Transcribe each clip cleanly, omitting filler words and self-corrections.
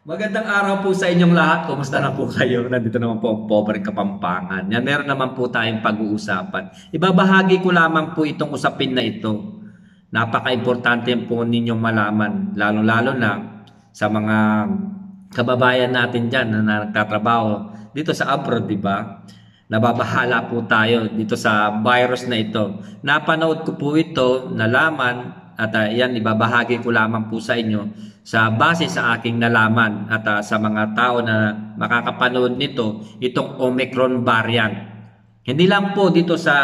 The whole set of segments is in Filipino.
Magandang araw po sa inyong lahat. Kumusta na po kayo? Nandito naman po ang Pobre Kapampangan. Yan, meron naman po tayong pag-uusapan. Ibabahagi ko lamang po itong usapin na ito. Napaka-importante po ninyong malaman, lalo-lalo na sa mga kababayan natin dyan na nagtatrabaho dito sa abroad, di ba? Nababahala po tayo dito sa virus na ito. Napanood ko po ito, nalaman, at yan, ibabahagi ko lamang po sa inyo sa base sa aking nalaman at sa mga tao na makakapanood nito, itong Omicron variant. Hindi lang po dito sa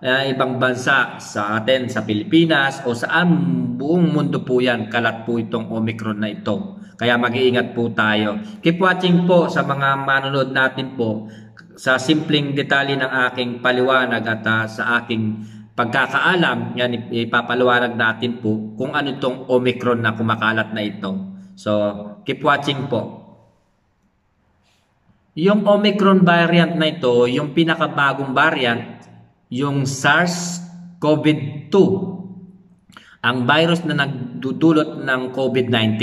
ibang bansa, sa atin, sa Pilipinas o saan, buong mundo po yan, kalat po itong Omicron na ito. Kaya mag-iingat po tayo. Keep watching po sa mga manonood natin po sa simpleng detalye ng aking paliwanag at sa aking pagkakaalam. Yan, ipapaliwanag natin po kung ano itong Omicron na kumakalat na ito. So, keep watching po. Yung Omicron variant na ito, yung pinakabagong variant, yung SARS-CoV-2, ang virus na nagdudulot ng COVID-19.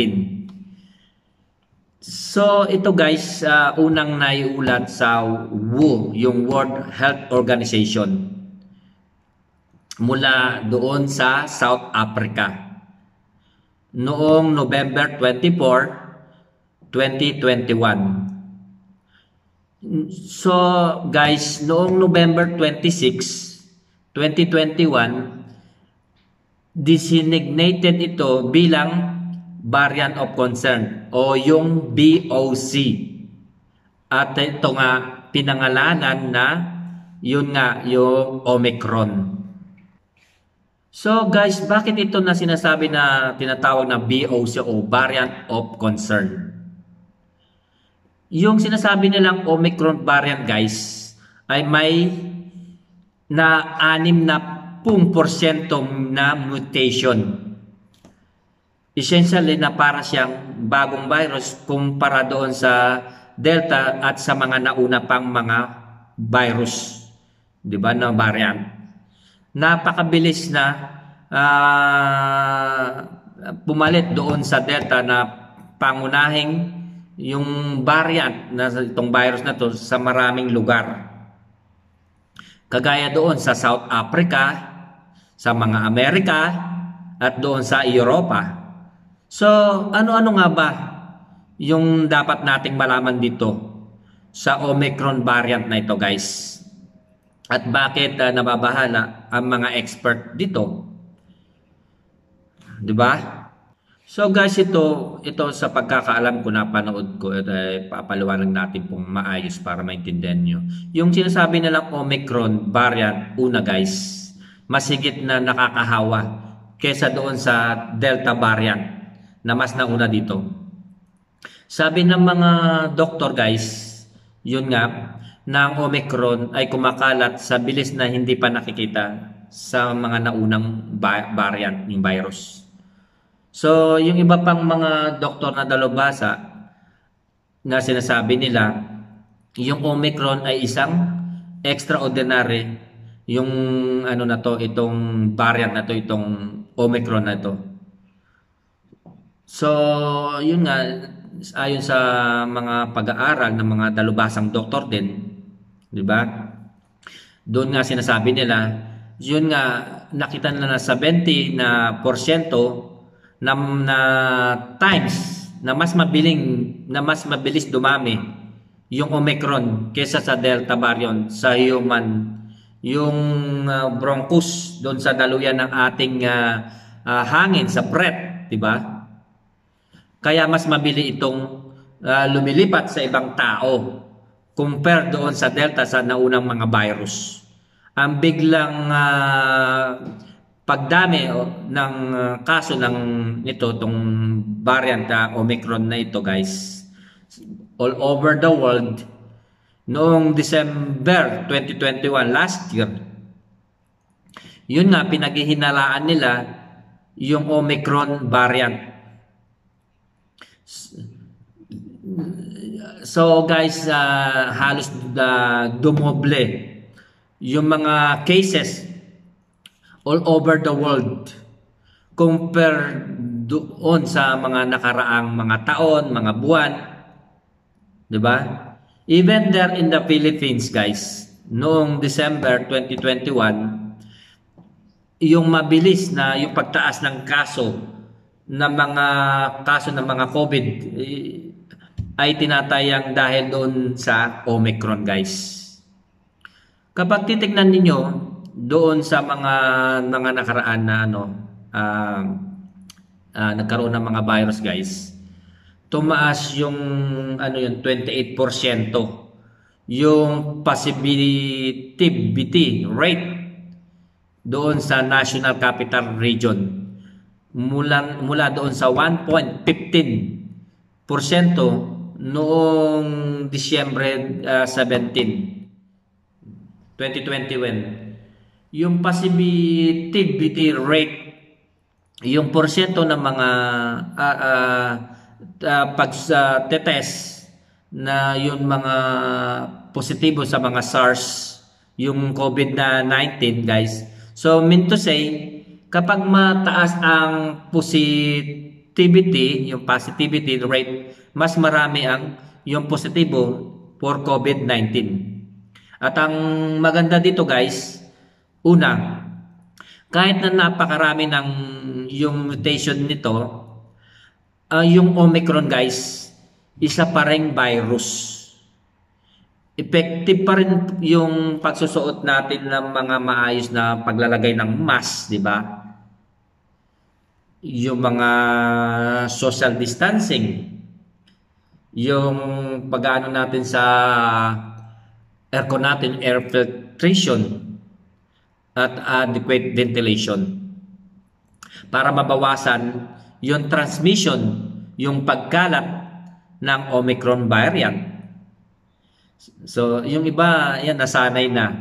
So, ito guys, unang naiulat sa WHO, yung World Health Organization, mula doon sa South Africa noong November 24, 2021. So guys, noong November 26, 2021, designated ito bilang variant of concern o yung VOC. At ito nga pinangalanan na yun nga yung Omicron. So guys, bakit ito na sinasabi na tinatawag na VOC o variant of concern? Yung sinasabi nilang Omicron variant guys ay may na 6% na mutation. Essentially na para siyang bagong virus kumpara doon sa Delta at sa mga nauna pang mga virus, 'di ba, na variant. Napakabilis na pumalit doon sa Delta na pangunahing yung variant na itong virus na to sa maraming lugar. Kagaya doon sa South Africa, sa mga Amerika, at doon sa Europa. So, ano-ano nga ba yung dapat nating malaman dito sa Omicron variant na ito guys? At bakit nababahala ang mga expert dito? 'Di ba? So guys, ito sa pagkakaalam ko, napanood ko, papaliwanag natin pong maayos para maintindihan nyo. Yung sinasabi nilang Omicron variant, una guys, mas higit na nakakahawa kesa doon sa Delta variant na mas nauna dito. Sabi ng mga doktor guys, yun nga, na ang Omicron ay kumakalat sa bilis na hindi pa nakikita sa mga naunang variant ng virus. So, yung iba pang mga doktor na dalubhasa na sinasabi nila, yung Omicron ay isang extraordinary, yung ano na to, itong variant na to, itong Omicron na to. So, yun nga, ayon sa mga pag-aaral ng mga dalubhasang doktor din, 'di ba? Doon nga sinasabi nila, yun nga nakita nila na 70% na times na mas mabilis dumami yung Omicron kaysa sa Delta variant sa human, yung bronchus doon sa daluyan ng ating hangin sa breath, 'di ba? Kaya mas mabili itong lumilipat sa ibang tao compare doon sa Delta, sa naunang mga virus. Ang biglang pagdami ng kaso ng itong variant Omicron na ito guys, all over the world, noong December 2021, last year, yun nga, pinaghihinalaan nila yung Omicron variant. So guys, halos dumoble yung mga cases all over the world compare doon sa mga nakaraang mga taon, mga buwan, 'di ba? Even there in the Philippines, guys, noong December 2021, yung mabilis na yung pagtaas ng kaso ng mga COVID ay tinatayang dahil doon sa Omicron, guys. Kapag titignan ninyo doon sa mga nakaraan na nagkaroon ng mga virus, guys, tumaas yung 28% yung positivity rate doon sa National Capital Region, mula doon sa 1.15% noong Disyembre 17, 2021. Yung positivity rate, yung porsyento ng mga pag-test na yung mga positibo sa mga SARS, yung COVID-19, guys. So, mean to say, kapag mataas ang positivity rate, mas marami ang yung positibo for COVID-19. At ang maganda dito, guys, una, kahit na napakarami ng yung mutation nito, yung Omicron, guys, isa pa ring virus. Effective pa rin yung pagsusuot natin ng mga maayos na paglalagay ng mask, di ba? Yung mga social distancing, yung pag-ano natin sa aircon natin, air filtration, at adequate ventilation para mabawasan yung transmission, yung pagkalat ng Omicron variant. So, yung iba, yan, nasanay na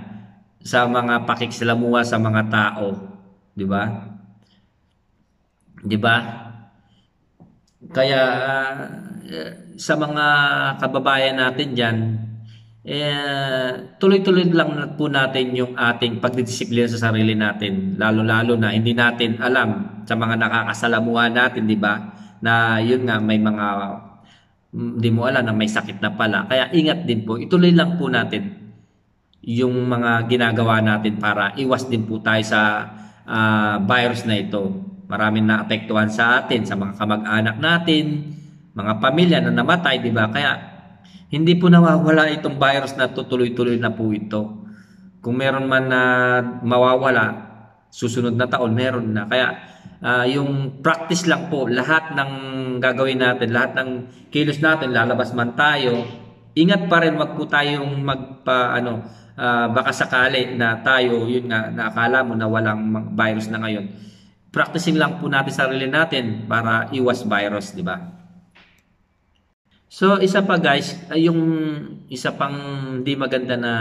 sa mga pakikislamuha sa mga tao. Di ba? Di ba? Kaya, sa mga kababayan natin dyan, tuloy-tuloy lang po natin yung ating pagdidisiplina sa sarili natin. Lalo-lalo na hindi natin alam sa mga nakakasalamuha natin, di ba? Na yun nga, may mga hindi mo alam na may sakit na pala. Kaya ingat din po. Ituloy lang po natin yung mga ginagawa natin para iwas din po tayo sa virus na ito. Maraming naapektuhan sa atin, sa mga kamag-anak natin, mga pamilya na namatay, di ba? Kaya hindi po nawawala itong virus na tutuloy-tuloy na po ito. Kung meron man na mawawala, susunod na taon meron na. Kaya yung practice lang po, lahat ng gagawin natin, lahat ng kilos natin, lalabas man tayo, ingat pa rin, wag po tayong baka sakali na tayo, yun nga, nakakala mo na walang virus na ngayon. Practicing lang po natin sarili natin para iwas virus, di ba? So, isa pa, guys, yung isa pang di maganda na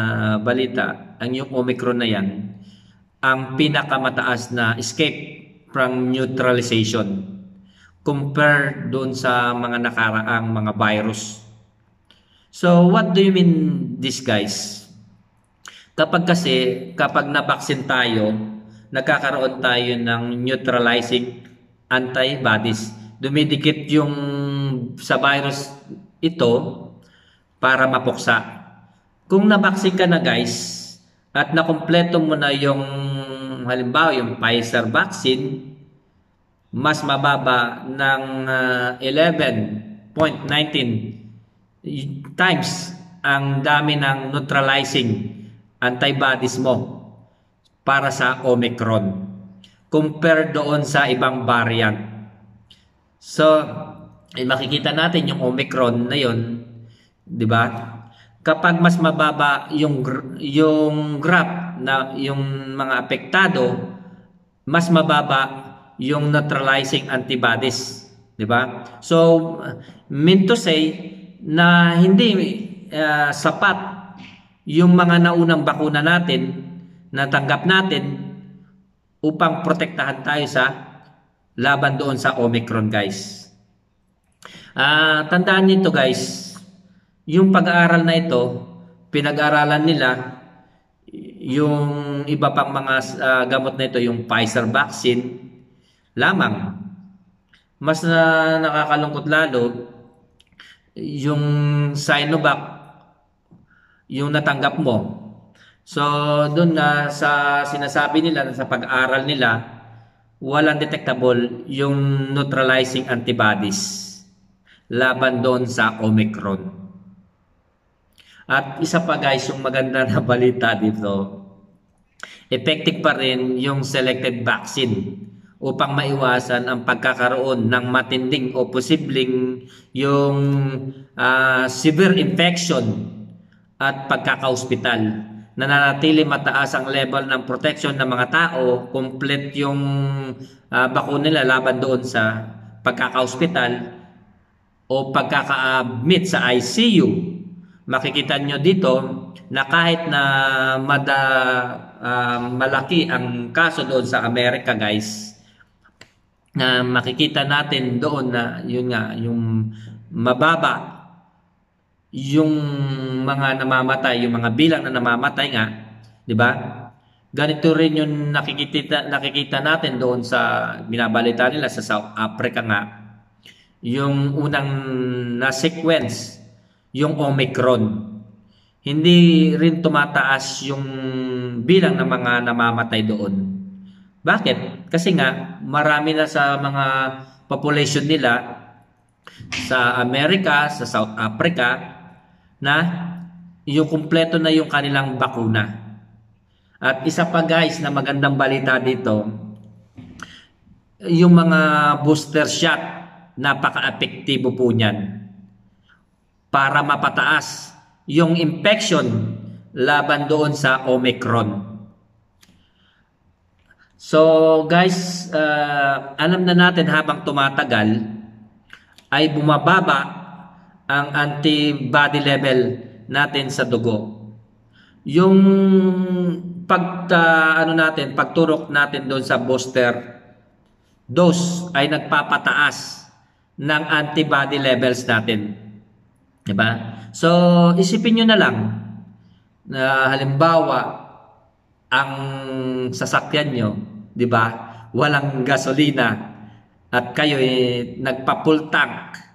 balita, ang yung Omicron na yan, ang pinakamataas na escape from neutralization compared doon sa mga nakaraang mga virus. So, what do you mean this, guys? Kapag na-vaccine tayo, nagkakaroon tayo ng neutralizing antibodies. Dumidikit yung sa virus ito para mapuksa. Kung na-vaccine ka na, guys, at nakumpleto mo na yung halimbawa yung Pfizer vaccine, mas mababa ng 11.19 times ang dami ng neutralizing antibodies mo para sa Omicron compared doon sa ibang variant. So, makikita natin yung Omicron na yon, 'di ba? Kapag mas mababa yung graph na yung mga apektado, mas mababa yung neutralizing antibodies, 'di ba? So, mean to say na hindi sapat yung mga naunang bakuna natin na tanggap natin upang protektahan tayo sa laban doon sa Omicron, guys. Tandaan nito, guys, yung pag-aaral na ito, pinag-aaralan nila yung iba pang mga gamot na ito, yung Pfizer vaccine lamang. Mas nakakalungkot lalo yung Sinovac, yung natanggap mo. So, doon nga sa sinasabi nila, sa pag-aral nila, walang detectable yung neutralizing antibodies laban doon sa Omicron. At isa pa guys, yung maganda na balita dito, effective pa rin yung selected vaccine upang maiwasan ang pagkakaroon ng matinding o posibleng yung severe infection at pagkaka-hospital. Nananatili mataas ang level ng protection ng mga tao, complete yung bakuna nila laban doon sa pagkaka-hospital o pagkaka-admit sa ICU. Makikita nyo dito na kahit na malaki ang kaso doon sa Amerika guys, na makikita natin doon na yun nga, yung mababa yung mga namamatay, yung mga bilang na namamatay nga, di ba? Ganito rin yung nakikita natin doon sa binabalita nila sa South Africa nga. Yung unang na-sequence, yung Omicron. Hindi rin tumataas yung bilang ng mga namamatay doon. Bakit? Kasi nga, marami na sa mga population nila sa Amerika, sa South Africa, na yung kumpleto na yung kanilang bakuna. At isa pa guys na magandang balita dito, yung mga booster shot, napaka-epektibo po niyan para mapataas yung infection laban doon sa Omicron. So guys, alam na natin habang tumatagal ay bumababa ang antibody level natin sa dugo. Yung pagturok natin doon sa booster dose ay nagpapataas ng antibody levels natin. Diba? So, isipin nyo na lang na halimbawa ang sasakyan nyo, diba? Walang gasolina at kayo nagpa-full tank.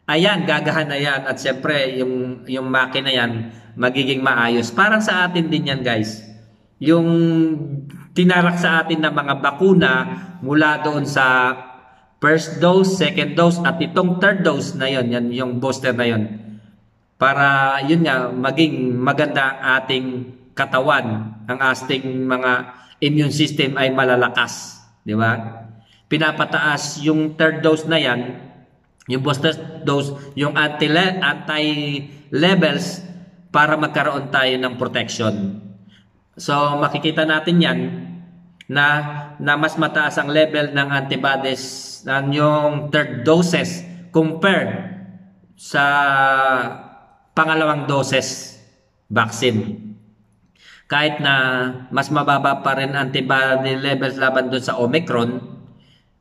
Ayan, gagahan na yan. At syempre, yung makina yan, magiging maayos. Parang sa atin din yan, guys. Yung tinarak sa atin na mga bakuna mula doon sa first dose, second dose, at itong third dose na yon, yan yung booster na yon. Para yun nga, maging maganda ang ating katawan, ang ating mga immune system ay malalakas. Di ba? Pinapataas yung third dose na yan, yung booster dose, yung anti-levels para magkaroon tayo ng protection. So, makikita natin yan na mas mataas ang level ng antibodies ng yung third doses compare sa pangalawang doses vaccine. Kahit na mas mababa pa rin antibody levels laban doon sa Omicron,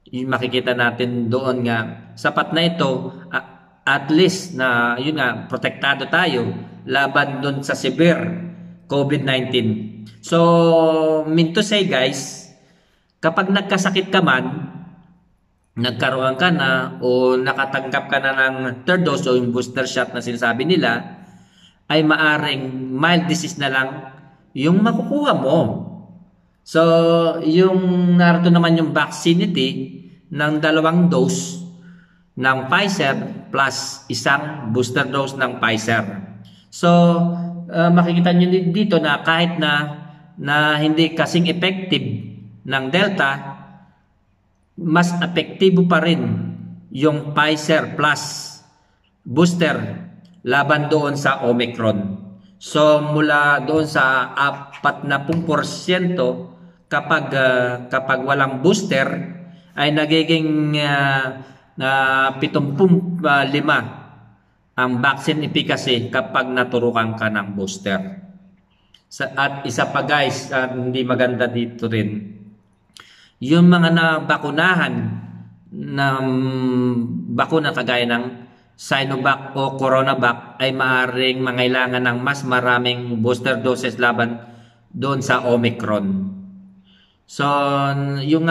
makikita natin doon nga sapat na ito at least na yun nga protektado tayo laban doon sa severe COVID-19. So, mean to say guys, kapag nagkasakit ka man, nagkaroon ka na o nakatanggap ka na ng third dose o yung booster shot na sinasabi nila, ay maaring mild disease na lang yung makukuha mo. So, yung narito naman yung vaccinity ng 2 dose ng Pfizer plus isang booster dose ng Pfizer. So, makikita nyo dito na kahit na hindi kasing effective ng Delta, mas epektibo pa rin yung Pfizer plus booster laban doon sa Omicron. So mula doon sa 40% kapag walang booster ay nagiging 75 ang vaccine efficacy kapag naturukan ka ng booster. At isa pa guys, hindi maganda dito rin, yung mga nabakunahan ng bakuna kagaya ng Sinovac o Coronavac ay maaaring mangailangan ng mas maraming booster doses laban doon sa Omicron. So, yung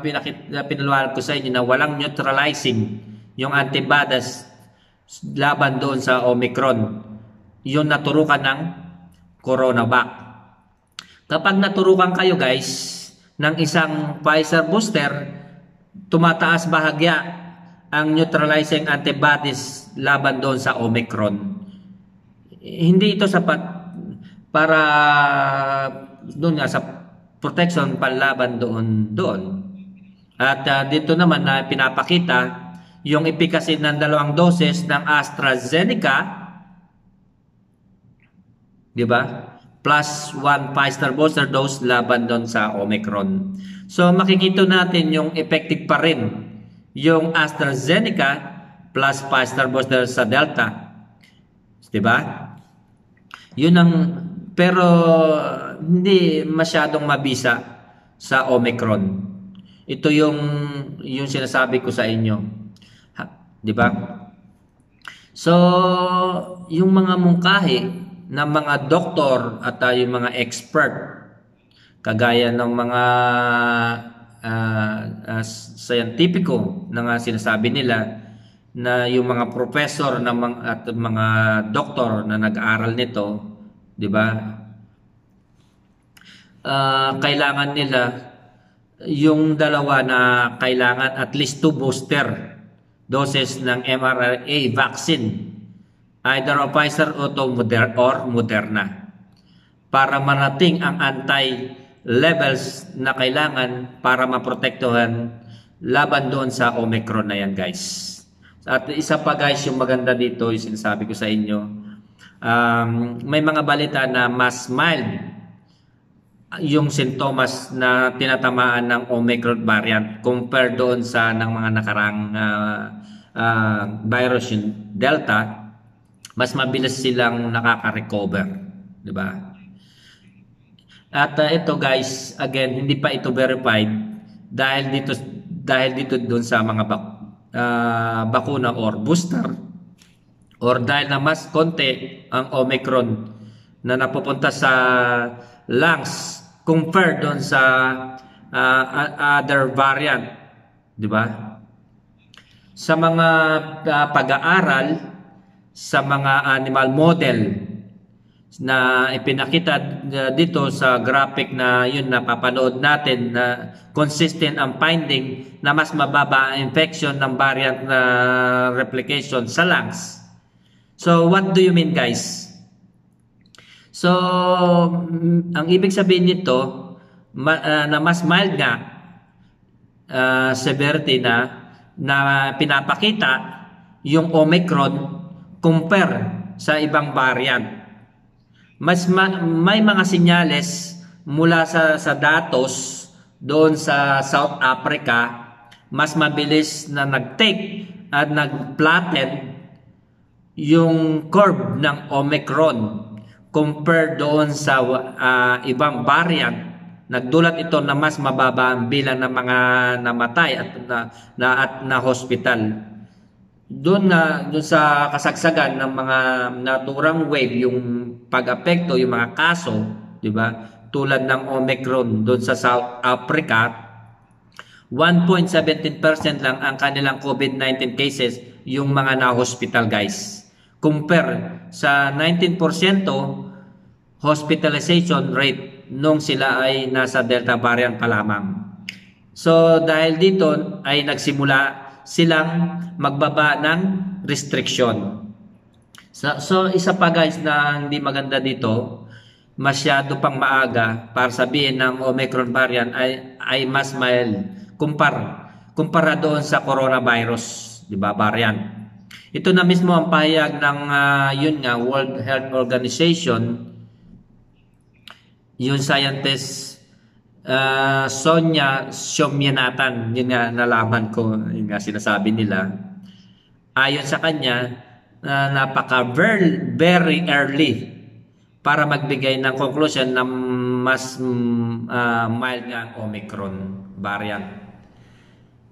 pinaliwanag ko sa inyo na walang neutralizing yung antibodies laban doon sa Omicron. Yung naturukan ng CoronaVac. Kapag naturukan kayo guys ng isang Pfizer booster, tumataas bahagya ang neutralizing antibodies laban doon sa Omicron. Hindi ito sapat para doon nga sa protection panlaban doon. At dito naman na pinapakita yung efficacy ng 2 doses ng AstraZeneca, di ba? Plus 1 Pfizer booster dose laban doon sa Omicron. So makikita natin yung effective pa rin yung AstraZeneca plus Pfizer booster sa Delta. Di ba? Yun ang, pero hindi masyadong mabisa sa Omicron. Ito yung sinasabi ko sa inyo. Di ba? So, yung mga mungkahi ng mga doktor at yung mga expert, kagaya ng mga scientifico na sinasabi nila, na yung mga professor at mga doktor na nag-aaral nito, di ba? Kailangan nila yung dalawa na kailangan at least 2 booster doses ng mRNA vaccine, either of Pfizer or Moderna, para marating ang anti-levels na kailangan para maprotektuhan laban doon sa Omicron na yan guys. At isa pa guys, yung maganda dito, yung sinasabi ko sa inyo, may mga balita na mas mild yung sintomas na tinatamaan ng Omicron variant compared doon sa ng mga nakarang virus yung Delta. Mas mabilis silang nakaka-recover, di ba? At ito guys, again, hindi pa ito verified dahil dito doon sa mga bakuna or booster, or dahil na mas konti ang Omicron na napupunta sa lungs compared doon sa other variant, di ba? Sa mga pag-aaral sa mga animal model na ipinakita dito sa graphic na yun na papanood natin, na consistent ang finding na mas mababa ang infection ng variant na replication sa lungs. So what do you mean guys? So ang ibig sabihin nito na mas mild nga severity na pinapakita yung Omicron compare sa ibang variant. May mga senyales mula sa datos doon sa South Africa, mas mabilis na nag-take at nag-flatten yung curve ng Omicron compared doon sa ibang variant. Nagdulat ito na mas mababa ang bilang ng mga namatay at na hospital. Doon sa kasagsagan ng mga naturang wave, yung pag-apekto, yung mga kaso, di ba? Tulad ng Omicron doon sa South Africa, 1.17% lang ang kanilang COVID-19 cases yung mga na-hospital guys. Compare sa 19% hospitalization rate nung sila ay nasa Delta variant pa lamang. So dahil dito ay nagsimula silang magbaba ng restriction. So isa pa guys na hindi maganda dito, masyado pang maaga para sabihin ng Omicron variant ay mas mild kumpara doon sa coronavirus, di ba, variant. Ito na mismo ang pahayag ng World Health Organization, yung scientist Sonia Somyanathan, yun nga nalaman ko, yun nga sinasabi nila. Ayon sa kanya, very early para magbigay ng conclusion na mas mild nga ang Omicron variant.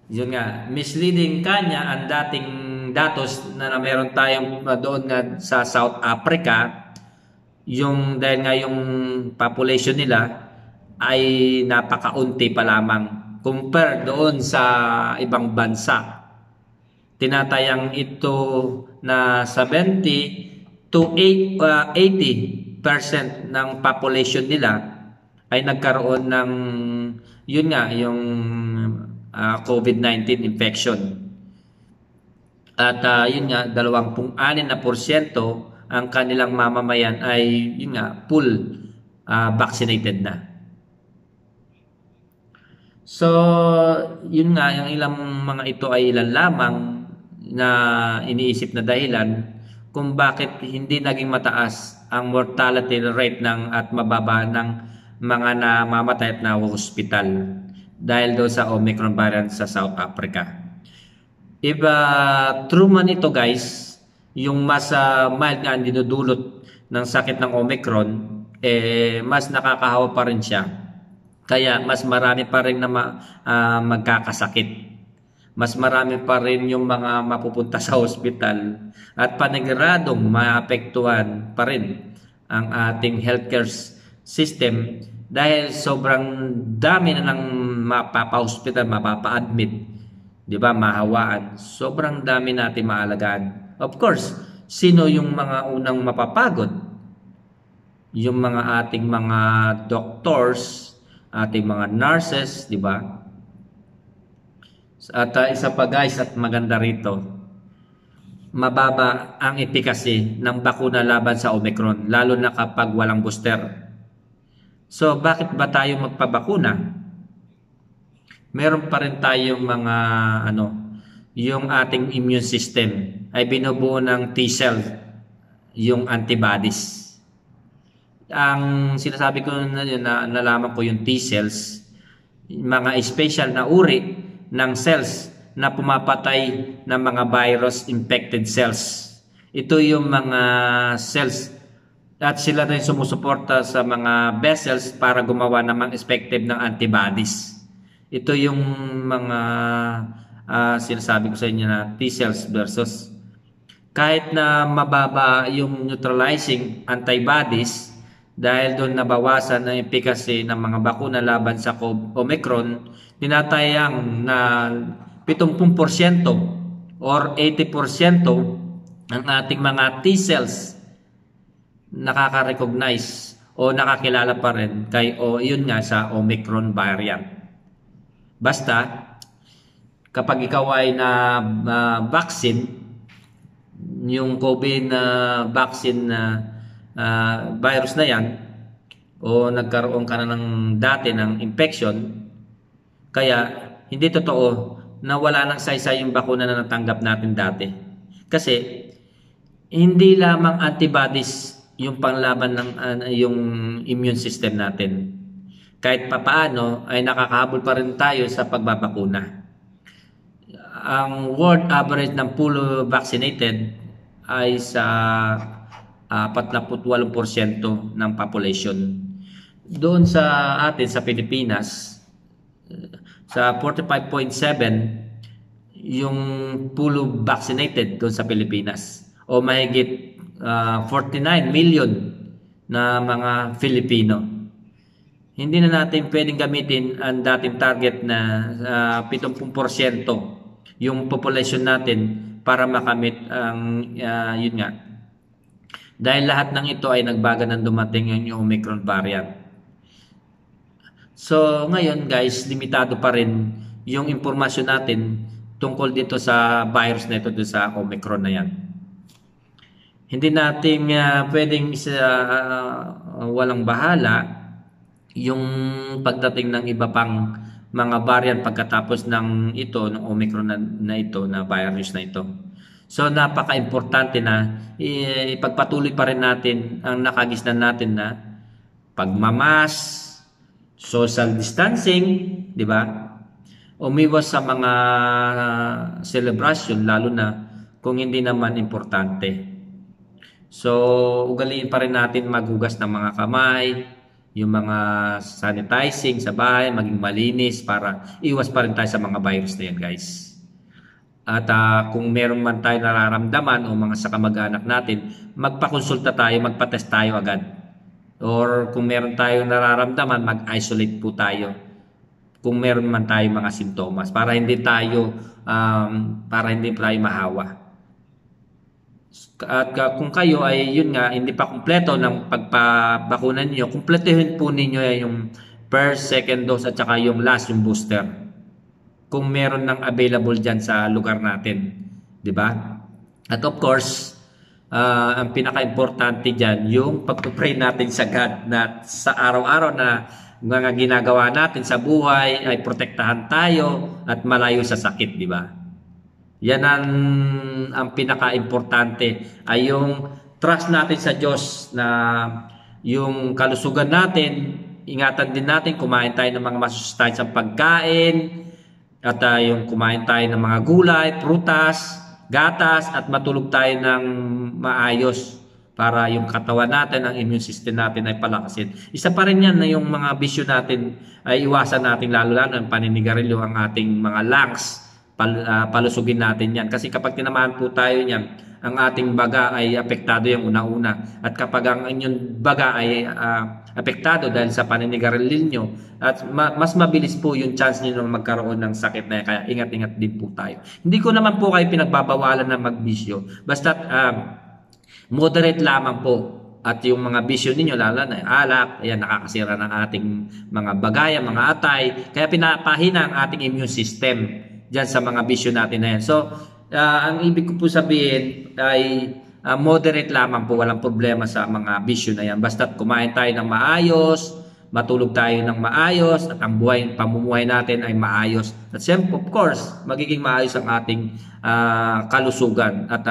Yun nga, misleading kanya ang dating datos na meron tayong doon nga sa South Africa, yung dahil nga yung population nila ay napakaunti pa lamang compare doon sa ibang bansa. Tinatayang ito na 70 to 80% ng population nila ay nagkaroon ng yun nga yung COVID-19 infection. At yun nga 26% ang kanilang mamamayan ay yun nga full vaccinated na. So yun nga yung ilang mga ito ay ilan lamang na iniisip na dahilan kung bakit hindi naging mataas ang mortality rate at mababa ng mga namamatay at na hospital dahil doon sa Omicron variant sa South Africa. If true man ito guys, yung mas mild nga ang dinudulot ng sakit ng Omicron, mas nakakahawa pa rin siya. Kaya mas marami pa rin na magkakasakit. Mas marami pa rin yung mga mapupunta sa hospital at paniguradong maapektuhan pa rin ang ating healthcare system dahil sobrang dami na ng mapapa-hospital, mapapa-admit, di ba, mahawaan. Sobrang dami natin maalagaan. Of course, sino yung mga unang mapapagod? Yung mga ating mga doctors, ating mga nurses, di ba? At isa pa guys at maganda rito, mababa ang efficacy ng bakuna laban sa Omicron lalo na kapag walang booster. So bakit ba tayo magpabakuna? Meron pa rin tayong mga yung ating immune system ay binubuo ng T-cell, yung antibodies. Ang sinasabi ko na nalaman ko yung T-cells, mga special na uri ng cells na pumapatay ng mga virus-infected cells. Ito yung mga cells at sila rin sumusuporta sa mga vessels para gumawa ng mga effective ng antibodies. Ito yung mga sinasabi ko sa inyo na T-cells versus kahit na mababa yung neutralizing antibodies dahil doon nabawasan ang efficacy ng mga bakuna laban sa Omicron, tinatayang na 70% or 80% ng ating mga T-cells nakaka-recognize o nakakilala pa rin yun nga sa Omicron variant. Basta kapag ikaw ay na vaccine, yung COVID vaccine na virus na yan o nagkaroon ka na ng dati ng infection, kaya hindi totoo na wala nang saysay yung bakuna na natanggap natin dati. Kasi hindi lamang antibodies yung panglaban ng yung immune system natin. Kahit papaano ay nakakahabol pa rin tayo sa pagbabakuna. Ang world average ng full vaccinated ay sa 48% ng population. Doon sa atin sa Pilipinas, sa 45.7 yung full vaccinated doon sa Pilipinas o mahigit 49 million na mga Filipino. Hindi na natin pwedeng gamitin ang dating target na 70% yung population natin para makamit ang yun nga. Dahil lahat ng ito ay nagbaga ng dumating yung Omicron variant. So ngayon guys, limitado pa rin yung impormasyon natin tungkol dito sa virus na ito, dito sa Omicron na yan. Hindi natin pwedeng walang bahala yung pagdating ng iba pang mga variant pagkatapos ng Omicron na ito, na virus na ito. So napaka-importante na ipagpatuloy pa rin natin ang nakagisnan natin na pagmamas, social distancing, di ba? Umiwas sa mga celebration lalo na kung hindi naman importante. So ugaliin pa rin natin maghugas ng mga kamay, yung mga sanitizing sa bahay, maging malinis para iwas pa rin tayo sa mga virus na yan guys. At kung meron man tayo nararamdaman o mga sa kamag-anak natin, magpakonsulta tayo, magpa-test tayo agad Or kung meron tayong nararamdaman, mag-isolate po tayo. Kung meron man tayong mga sintomas para hindi tayo mahawa. At kung kayo ay yun nga hindi pa kumpleto ng pagpabakunan niyo, kumpletuhin po ninyo yung first, second dose at saka yung last, yung booster. Kung meron ng available diyan sa lugar natin, 'di ba? At of course, ang pinaka-importante diyan yung pagpo-pray natin sa God na sa araw-araw na mga ginagawa natin sa buhay ay protektahan tayo at malayo sa sakit, 'di ba? Yan ang pinaka-importante ay yung trust natin sa Diyos na yung kalusugan natin, ingatan din natin, kumain tayo ng mga masustansiyang pagkain at yung kumain tayo ng mga gulay, prutas, gatas at matulog tayo ng maayos para yung katawan natin, ang immune system natin ay palakasin. Isa pa rin yan na yung mga bisyo natin ay iwasan natin lalo-lalo ang paninigarilyo, ang ating mga lungs. Palusugin natin yan. Kasi kapag tinamaan po tayo niyan, ang ating baga ay apektado yung una-una. At kapag ang inyong baga ay apektado dahil sa paninigarilyo nyo, at mas mabilis po yung chance niyo na magkaroon ng sakit na yan. Kaya ingat-ingat din po tayo. Hindi ko naman po kayo pinagbabawalan na magbisyo. Basta moderate lamang po. At yung mga bisyo ninyo, lalo na alak, ayan, nakakasira ng ating mga bagay, mga atay. Kaya pinapahina ang ating immune system dyan sa mga bisyo natin na yan. So, ang ibig ko po sabihin ay moderate lamang po, walang problema sa mga bisyo na yan. Basta't kumain tayo ng maayos, matulog tayo ng maayos, at ang pamumuhay natin ay maayos. At siyempre, of course, magiging maayos ang ating kalusugan at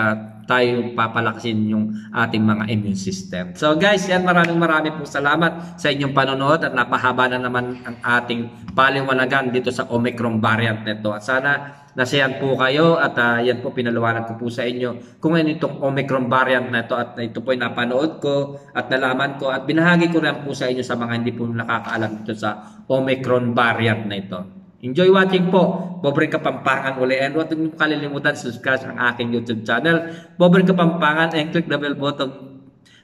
tayo papalakasin yung ating mga immune system. So guys, yan, maraming po salamat sa inyong panonood at napahaba na naman ang ating paliwanagan dito sa Omicron variant nito. At sana nasayan po kayo at yan po pinaliwanag ko po sa inyo kung ano itong Omicron variant na ito at ito po ay napanood ko at nalaman ko at binahagi ko rin po sa inyo sa mga hindi po nakakaalam dito sa Omicron variant na ito. Enjoy watching po. Pobreng Kapampangan uli. And huwag niyo kalilimutan subscribe ang aking YouTube channel, Pobreng Kapampangan, and click the bell button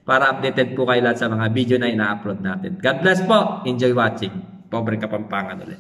para updated po kayo lahat sa mga video na ina-upload natin. God bless po. Enjoy watching. Pobreng Kapampangan uli.